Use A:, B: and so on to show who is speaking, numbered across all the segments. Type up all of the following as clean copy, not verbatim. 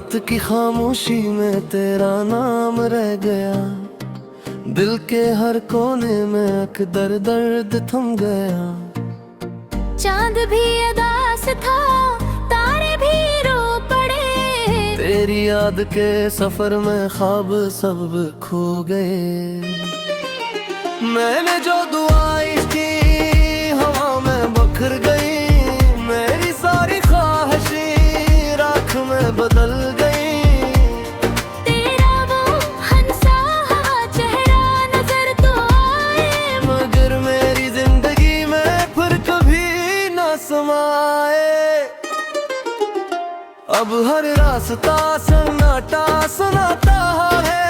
A: रात की खामोशी में तेरा नाम रह गया, दिल के हर कोने में अकदर दर्द थम गया।
B: चांद भी उदास था, तारे भी रो पड़े,
A: तेरी याद के सफर में ख्वाब सब खो गए। मैंने जो दुआएं की हवा में बखर गई, मेरी सारी ख्वाहिशें राख में बदल गई।
B: तेरा वो हंसा हुआ चेहरा नजर तो आए,
A: मगर मेरी जिंदगी में फिर कभी न समाए। अब हर रास्ता सन्नाटा सुनाता है,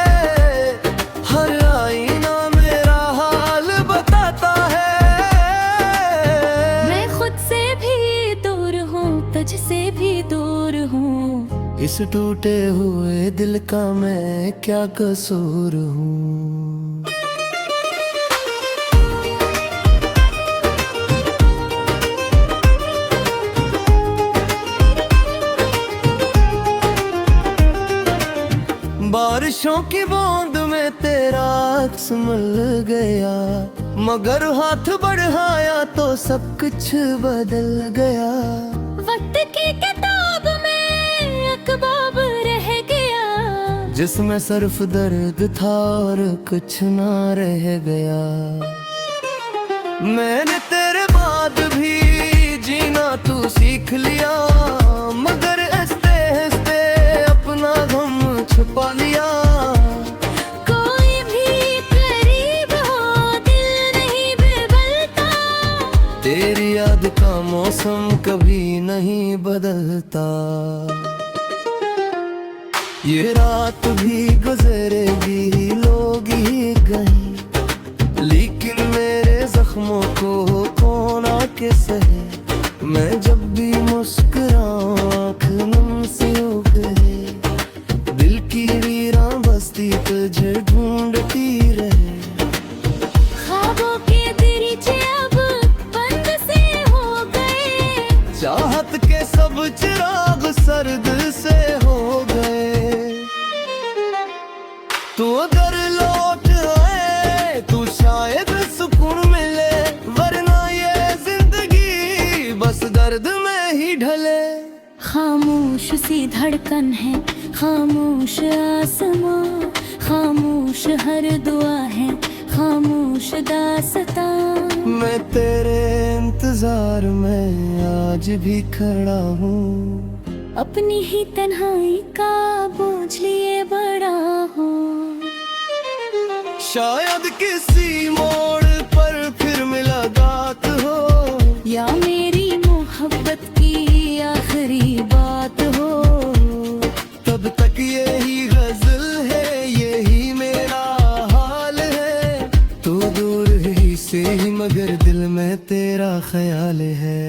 A: हर आईना मेरा हाल बताता है।
B: मैं खुद से भी दूर हूँ, तुझसे भी दूर हूँ,
A: इस टूटे हुए दिल का मैं क्या कसूर हूँ। बारिशों की बूंद में तेरा अक्स मिल गया, मगर हाथ बढ़ाया तो सब कुछ बदल गया।
B: वक्त की किताब में एक बाब रह गया,
A: जिसमें सिर्फ दर्द था और कुछ ना रह गया। मैंने तेरे बाद भी जीना तू सीख लिया, मगर हंसते हंसते अपना गम छुपा लिया।
B: कोई भी करीब हो दिल नहीं बदलता,
A: तेरी याद का मौसम कभी नहीं बदलता। ये रात भी गुजरेगी, लोग ही गए, लेकिन मेरे जख्मों को कौन आके सहे। मैं जब भी मुस्कुराऊं आँख नम से हो गए, दिल की वीरान बस्ती तुझे ढूंढती रहे।
B: ख्वाबों के दरीचे अब बंद से हो गए,
A: चाहत के सब चिराग सर्द से हो गए। तू अगर लौट आए तो शायद सुकून मिले, वरना ये जिंदगी बस दर्द में ही ढले।
B: खामोश सी धड़कन है, खामोश आसमां, खामोश हर दुआ है, खामोश दास्तां।
A: मैं तेरे इंतजार में आज भी खड़ा हूँ,
B: अपनी ही तन्हाई का बोझ लिए बड़ा हूँ।
A: शायद किसी मोड़ पर फिर मुलाकात हो,
B: या मेरी मोहब्बत की आखिरी बात हो।
A: तब तक यही गजल है, यही मेरा हाल है। तू दूर ही से ही मगर दिल में तेरा ख्याल है।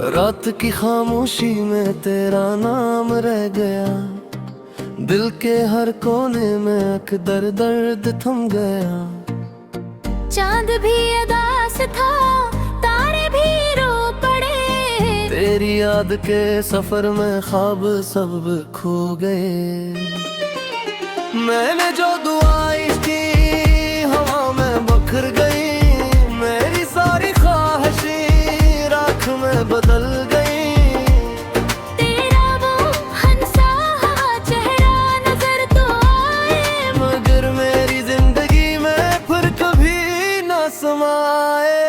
A: रात की खामोशी में तेरा नाम रह गया, दिल के हर कोने में अकदर दर्द थम गया।
B: चांद भी उदास था, तारे भी रो पड़े,
A: तेरी याद के सफर में ख्वाब सब खो गए। मैंने जो दुआएं की हवा में बखर गई, मेरी सारी ख्वाहिशें राख में बदल गई।
B: तेरा वो हंसा हुआ चेहरा नजर तो आए,
A: मगर मेरी जिंदगी में फिर कभी न समाए।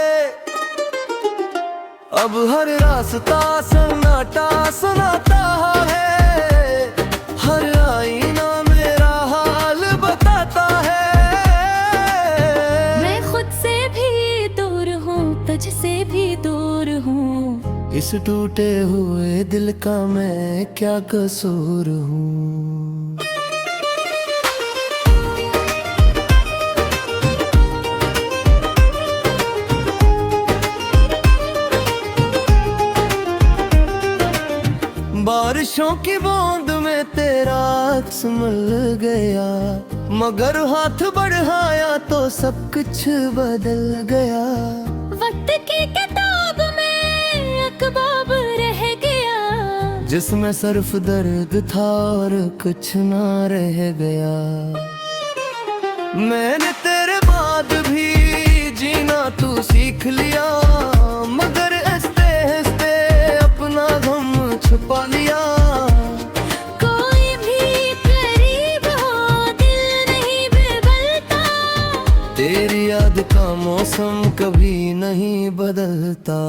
A: अब हर रास्ता सन्नाटा सुनाता है, हर आईना मेरा हाल बताता है।
B: मैं खुद से भी दूर हूँ, तुझसे भी दूर हूँ,
A: इस टूटे हुए दिल का मैं क्या कसूर हूँ। बारिशों की बूंद में तेरा अक्स मिल गया, मगर हाथ बढ़ाया तो सब कुछ बदल गया।
B: वक्त की किताब में अकबाब रह गया,
A: जिसमें सिर्फ दर्द था और कुछ ना रह गया। मैंने तेरे बाद भी जीना तू सीख लिया, मगर हंसते हंसते अपना गम छुपा लिया।
B: कोई भी करीब हो दिल नहीं बदलता,
A: तेरी याद का मौसम कभी नहीं बदलता।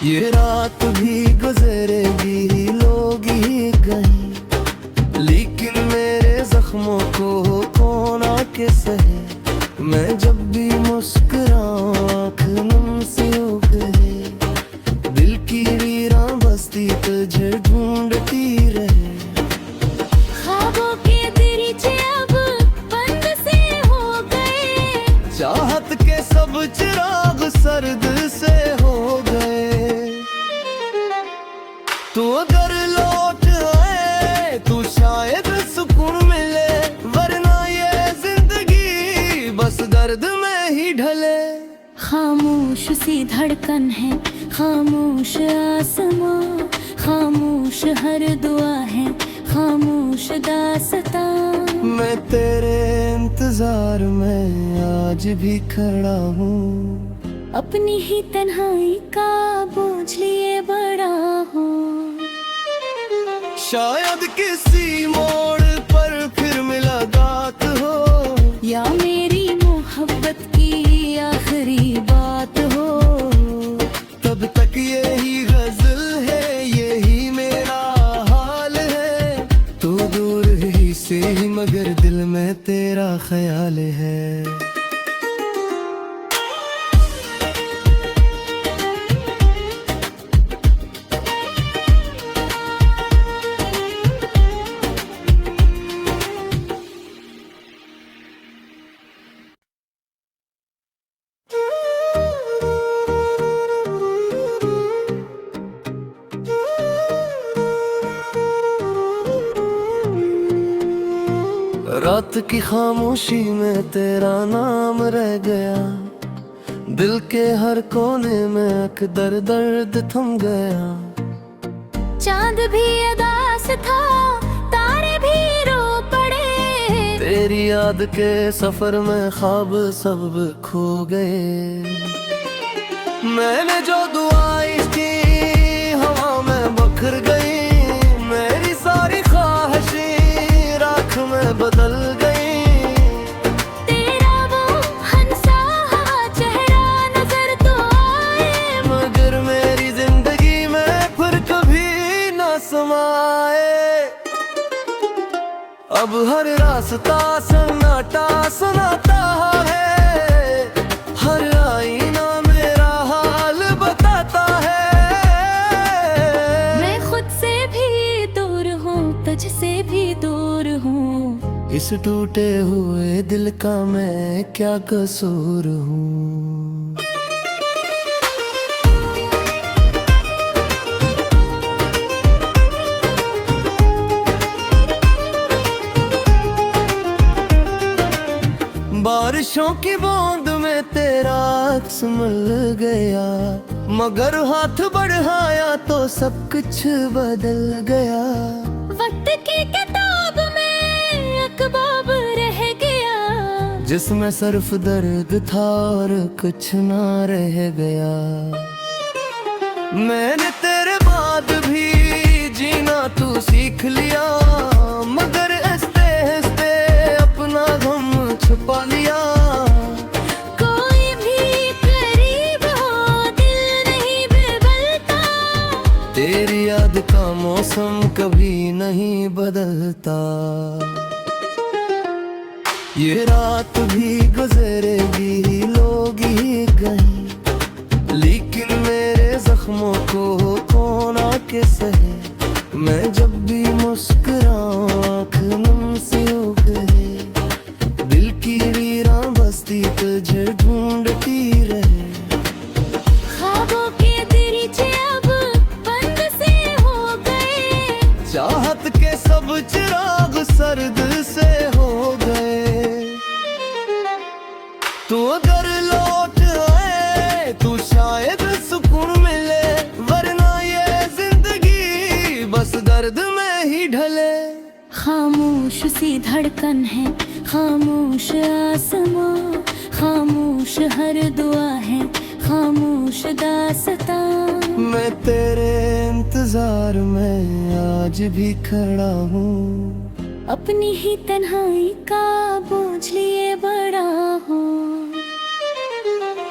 A: ये रात भी गुजरेगी लोग ही कहीं, लेकिन मेरे जख्मों को कौन आके सहे। मैं जब भी मुस्कुराऊं आँख नम से हो गए, दिल की वीरान बस्ती तुझे ढूंढती रहे।
B: ख्वाबों के दरीचे अब बंद से हो गए,
A: चाहत के सब चिराग सर्द से हो गए। तू अगर लौट आए तो शायद सुकून मिले, वरना ये जिंदगी बस दर्द में ही ढले।
B: खामोश सी धड़कन है, खामोश आसमां, खामोश हर दुआ है, खामोश दास्तां।
A: मैं तेरे इंतजार में आज भी खड़ा हूँ,
B: अपनी ही तन्हाई का बोझ लिए बड़ा हूँ।
A: शायद किसी मोड़ पर फिर मुलाकात हो,
B: या मेरी मोहब्बत की आखिरी बात हो।
A: तब तक यही गजल है, यही मेरा हाल है। तू दूर ही से ही मगर दिल में तेरा ख्याल है। रात की खामोशी में तेरा नाम रह गया, दिल के हर कोने में एक दर्द थम गया।
B: चांद भी उदास था, तारे भी रो पड़े,
A: तेरी याद के सफर में ख्वाब सब खो गए। मैंने जो दुआएं की हवा में बखर गई, मेरी सारी ख्वाहिशें राख में बदल गई।
B: तेरा वो हंसा हुआ चेहरा नजर तो आए,
A: मगर मेरी जिंदगी में फिर कभी न समाए। अब हर रास्ता सन्नाटा सुनाता है, हर आईना मेरा हाल बताता है।
B: मैं खुद से भी दूर हूँ, तुझसे भी दूर हूँ।
A: इस टूटे हुए दिल का मैं क्या कसूर हूँ। बारिशों की बूंद में तेरा अक्स मिल गया, मगर हाथ बढ़ाया तो सब कुछ बदल गया।
B: वक्त की किताब में अकबाब रह गया,
A: जिसमें सिर्फ दर्द था और कुछ ना रह गया। मैंने तेरे बाद भी जीना तू सीख लिया, मगर हंसते हंसते अपना गम छुपा लिया।
B: कोई भी करीब हो दिल नहीं बदलता,
A: तेरी याद का मौसम कभी नहीं बदलता। ये रात भी गुजरेगी लोग ही कहीं, लेकिन मेरे जख्मों को कौन आके सहे। मैं जब भी मुस्कुराऊं आँख नम से हो गए, दिल की वीरान बस्ती तुझे ढूंढती रहे।
B: ख्वाबों के दरीचे अब बंद
A: तू अगर लौट आए तो शायद सुकून मिले, वरना ये जिंदगी बस दर्द में ही ढले।
B: खामोश सी धड़कन है, खामोश आसमां, खामोश हर दुआ है, खामोश दास्तां।
A: मैं तेरे इंतजार में आज भी खड़ा हूँ,
B: अपनी ही तन्हाई का बोझ लिए बड़ा हूँ।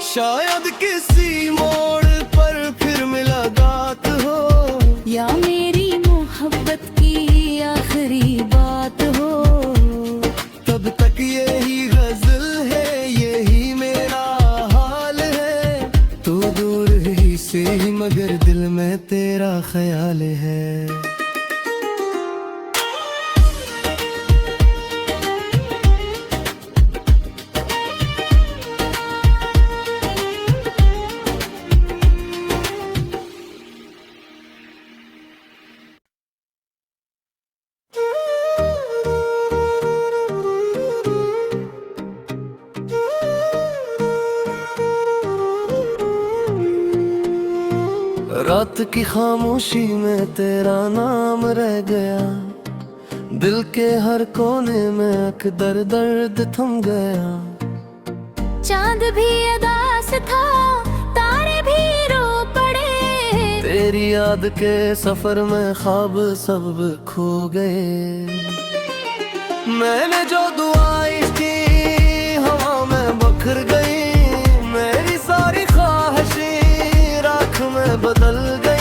A: शायद किसी मोड़ पर फिर मुलाकात हो,
B: या मेरी मोहब्बत की आखिरी बात हो।
A: तब तक यही गजल है, यही मेरा हाल है। तू दूर ही से ही मगर दिल में तेरा ख्याल है। रात की खामोशी में तेरा नाम रह गया, दिल के हर कोने में अकदर दर्द थम गया।
B: चांद भी अदास था, तारे भी रो पड़े,
A: तेरी याद के सफर में ख्वाब सब खो गए। मैंने जो दुआएं की हवा में बखर गई, मेरी सारी ख्वाहिशें राख में बदल गई।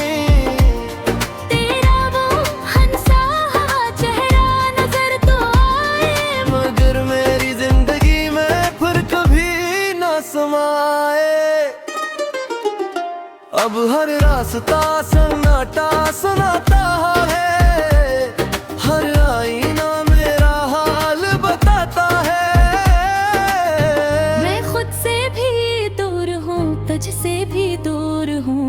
B: तेरा वो हंसा हुआ चेहरा नजर तो आए,
A: मगर मेरी जिंदगी में फिर कभी ना समाए। अब हर रास्ता सन्नाटा सुनाता है, हर आईना मेरा हाल बताता है।
B: मैं खुद से भी दूर हूँ, तुझसे भी दूर हूँ।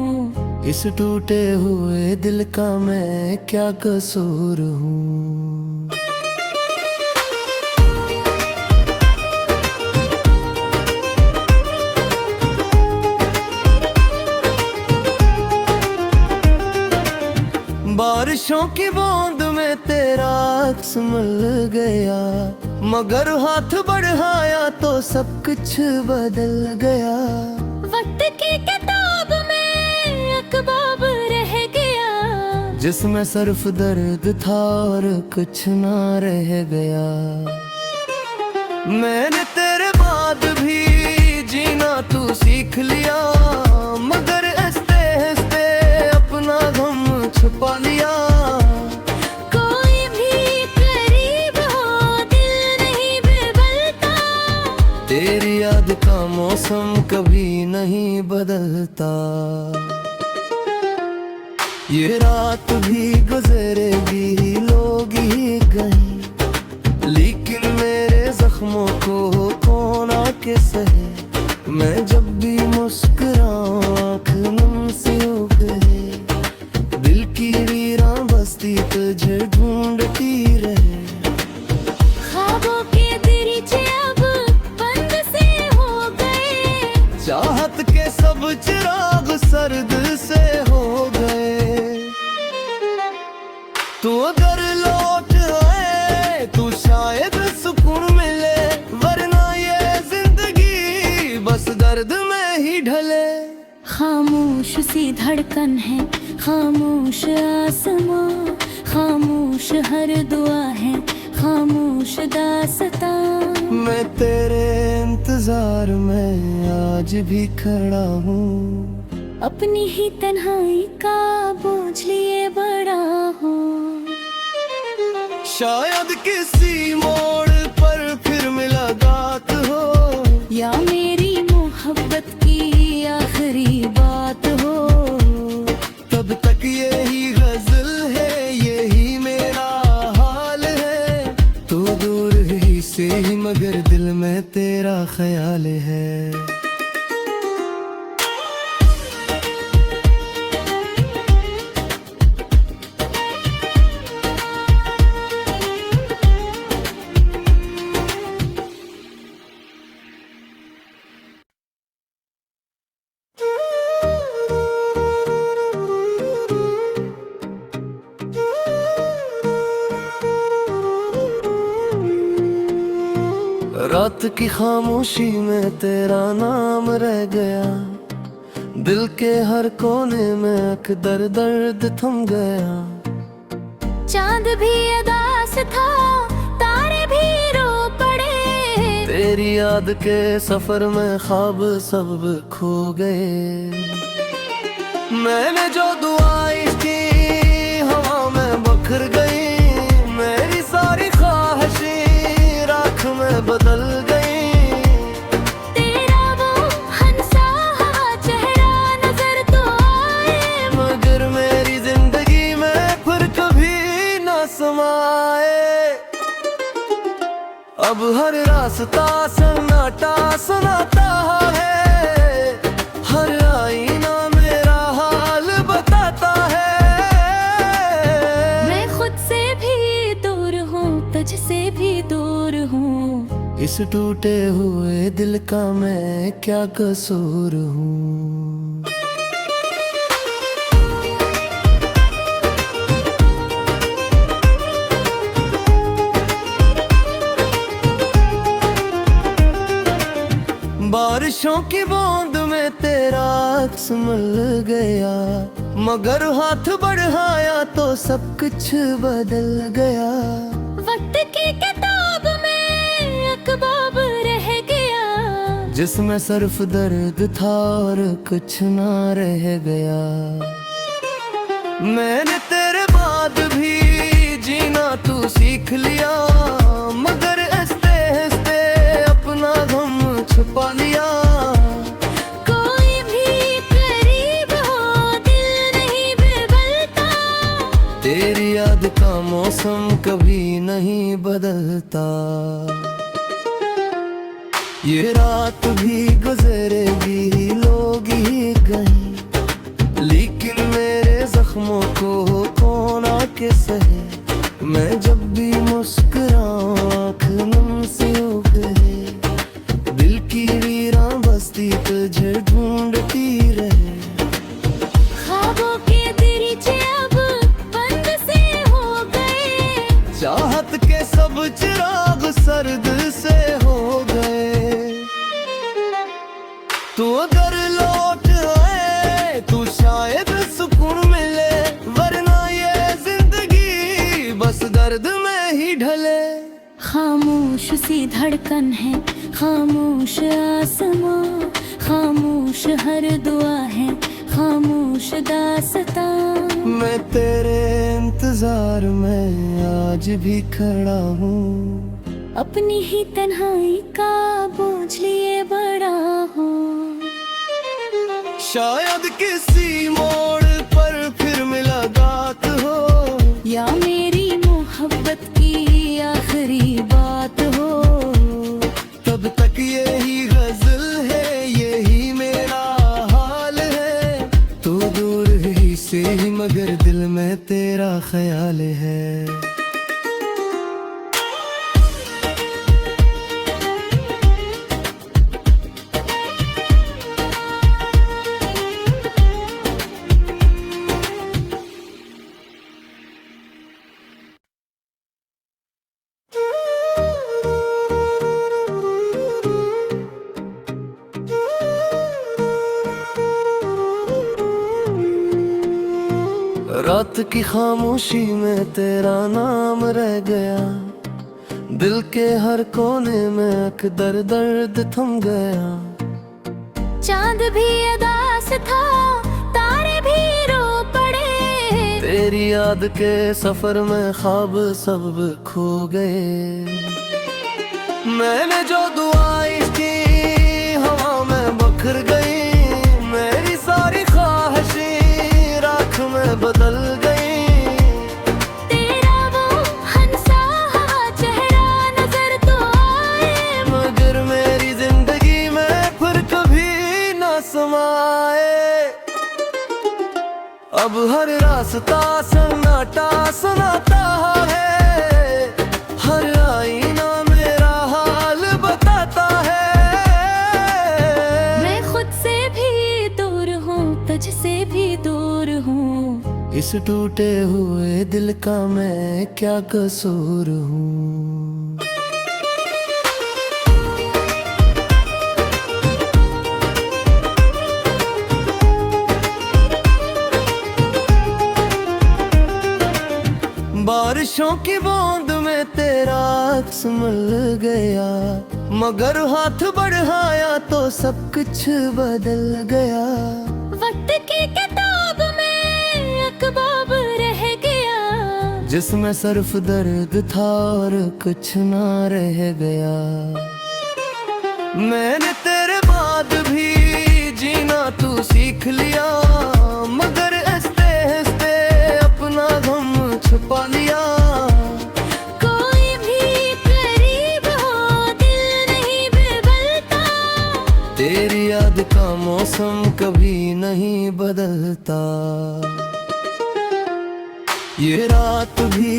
A: इस टूटे हुए दिल का मैं क्या कसूर हूँ। बारिशों की बूंद में तेरा अक्स मिल गया, मगर हाथ बढ़ाया तो सब कुछ बदल गया।
B: वक्त की किताब में अकबाब रह गया,
A: जिसमें सिर्फ दर्द था और कुछ ना रह गया। मैंने तेरे बाद भी जीना तू सीख लिया, मगर हंसते हंसते अपना गम छुपा लिया।
B: कोई भी करीब हो दिल नहीं बदलता,
A: तेरी याद का मौसम कभी नहीं बदलता। ये रात भी गुजरेगी, लोग ही गए, लेकिन मेरे जख्मों को कौन आके सहे। मैं जब भी मुस्कुराऊं आँख नम सी हो गए, दिल की वीरान बस्ती तुझे ढूंढती रहे।
B: ख्वाबों के दरीचे अब बंद से हो गए,
A: चाहत के सब चिराग सर्द से हो गए। तू अगर लौट आए तो शायद सुकून मिले, वरना ये जिंदगी बस दर्द में ही ढले।
B: खामोश सी धड़कन है, खामोश आसमां, खामोश हर दुआ है, खामोश दास्तां।
A: मैं तेरे इंतजार में आज भी खड़ा हूँ,
B: अपनी ही तन्हाई का बोझ लिए बड़ा हूँ।
A: शायद किसी मोड़ पर फिर मुलाकात हो,
B: या मेरी मोहब्बत की आखिरी बात हो।
A: तब तक यही गजल है, यही मेरा हाल है। तू दूर ही से ही मगर दिल में तेरा ख्याल है। रात की खामोशी में तेरा नाम रह गया, दिल के हर कोने में एक दर्द थम गया।
B: चांद भी उदास था, तारे भी रो पड़े,
A: तेरी याद के सफर में ख्वाब सब खो गए। मैंने जो दुआएं की हवा में बखर गई, मेरी सारी ख्वाहिशें राख में बदल गई।
B: तेरा वो हंसा चेहरा नजर तो आए,
A: मगर मेरी जिंदगी में फिर कभी न समाए। अब हर रास्ता सन्नाटा सुनाता है, हर आईना मेरा हाल बताता है।
B: मैं खुद से भी दूर हूँ, तुझसे भी दूर हूँ,
A: इस टूटे हुए दिल का मैं क्या कसूर हूँ। बारिशों की बूंद में तेरा अक्स मिल गया, मगर हाथ बढ़ाया तो सब कुछ बदल गया।
B: वक्त की किताब में एक बाब रह गया,
A: जिसमें सिर्फ दर्द था और कुछ ना रह गया। मैंने तेरे बाद भी जीना तू सीख लिया, मगर हंसते हंसते अपना गम छुपा लिया।
B: कोई भी करीब हो दिल नहीं बदलता,
A: तेरी याद का मौसम कभी नहीं बदलता। ये रात भी गुजरेगी, लोग ही गए, लेकिन मेरे जख्मों को कौन आके सहे। मैं जब भी मुस्कुराऊं आँख नम से हो गए, दिल की वीरान बस्ती तुझे ढूंढती रहे।
B: ख्वाबों के दरीचे अब बंद से हो गए,
A: चाहत के सब चिराग सर्द से हो गए। तू अगर लौट आए तो शायद सुकून मिले, वरना ये जिंदगी बस दर्द में ही ढले।
B: खामोश सी धड़कन है, खामोश आसमां, खामोश हर दुआ है, खामोश दास्तां।
A: मैं तेरे इंतजार में आज भी खड़ा हूँ,
B: अपनी ही तन्हाई का बोझ लिए बड़ा हूँ।
A: शायद किसी मोड़ पर फिर मुलाकात हो,
B: या मेरी मोहब्बत की आखिरी बात हो।
A: तब तक यही गजल है, यही मेरा हाल है। तू दूर ही से ही मगर दिल में तेरा ख्याल है। रात की खामोशी में तेरा नाम रह गया, दिल के हर कोने में एक दर्द थम गया।
B: चांद भी उदास था, तारे भी रो पड़े,
A: तेरी याद के सफर में ख्वाब सब खो गए। मैंने जो दुआएं की हवा में बखर गई, मेरी सारी ख्वाहिशें राख में बदल गई।
B: तेरा वो हंसा चेहरा नजर तो आए,
A: मगर मेरी जिंदगी में फिर कभी न समाए। अब हर रास्ता सन्नाटा सुनाता है, हर आईना मेरा हाल बताता है।
B: मैं खुद से भी दूर हूँ, तुझसे भी दूर हूँ,
A: इस टूटे हुए दिल का मैं क्या कसूर हूँ। बारिशों की बूंद में तेरा अक्स मिल गया, मगर हाथ बढ़ाया तो सब कुछ बदल गया।
B: वक्त की किताब में अकबाब रह गया,
A: जिसमें सिर्फ दर्द था और कुछ ना रह गया। मैंने तेरे बाद भी जीना तू सीख लिया, मगर हंसते हंसते अपना गम छुपा लिया।
B: कोई भी करीब हो दिल नहीं बदलता,
A: तेरी याद का मौसम कभी नहीं बदलता। ये रात भी